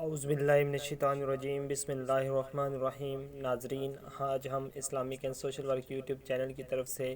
اعوذ باللہ من الشیطان الرجیم، بسم اللہ الرحمن الرحیم۔ ناظرین، آج ہم Islamic and social work YouTube channel کی طرف سے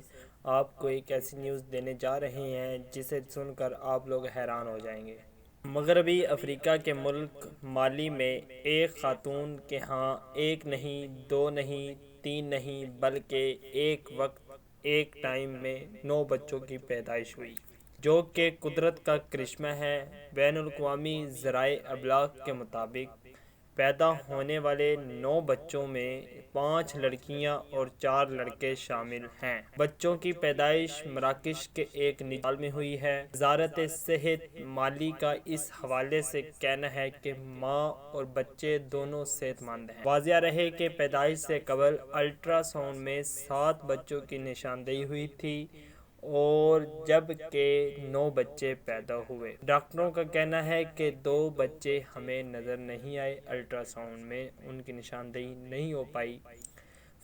آپ کو ایک ایسی نیوز دینے جا رہے ہیں جسے سن کر آپ لوگ حیران ہو جائیں گے۔ مغربی افریقہ کے ملک مالی میں ایک خاتون کے ہاں ایک نہیں، دو نہیں، تین نہیں، بلکہ ایک وقت ایک ٹائم میں 9 بچوں کی پیدائش ہوئی، جو کہ قدرت کا کرشمہ ہے۔ بین الاقوامی ذرائع ابلاغ کے مطابق پیدا ہونے والے 9 بچوں میں 5 لڑکیاں اور 4 لڑکے شامل ہیں۔ بچوں کی پیدائش مراکش کے ایک نجی ہسپتال میں ہوئی ہے۔ وزارت صحت مالی کا اس حوالے سے کہنا ہے کہ ماں اور بچے دونوں صحت مند ہیں۔ واضح رہے کہ پیدائش سے قبل الٹرا ساؤنڈ میں 7 بچوں کی نشاندہی ہوئی تھی اور جب کہ 9 بچے پیدا ہوئے۔ ڈاکٹروں کا کہنا ہے کہ 2 بچے ہمیں نظر نہیں آئے، الٹرا ساؤنڈ میں ان کی نشاندہی نہیں ہو پائی۔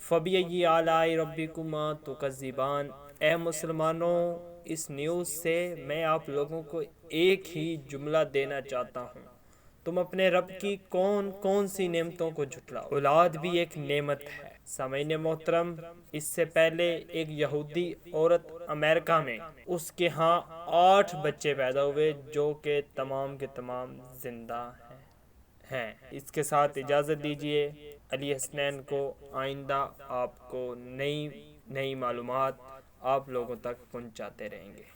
فَبِأَيِّ آلَاءِ رَبِّكُمَا تُكَذِّبَانِ۔ اے مسلمانوں، اس نیوز سے میں آپ لوگوں کو ایک ہی جملہ دینا چاہتا ہوں، تم اپنے رب کی کون کون سی نعمتوں کو جھٹلاؤ۔ اولاد بھی ایک نعمت ہے۔ سامعین محترم، اس سے پہلے ایک یہودی عورت امریکہ میں اس کے ہاں 8 بچے پیدا ہوئے جو کہ تمام کے تمام زندہ ہیں۔ اس کے ساتھ اجازت دیجیے، علی حسنین کو آئندہ آپ کو نئی معلومات آپ لوگوں تک پہنچاتے رہیں گے۔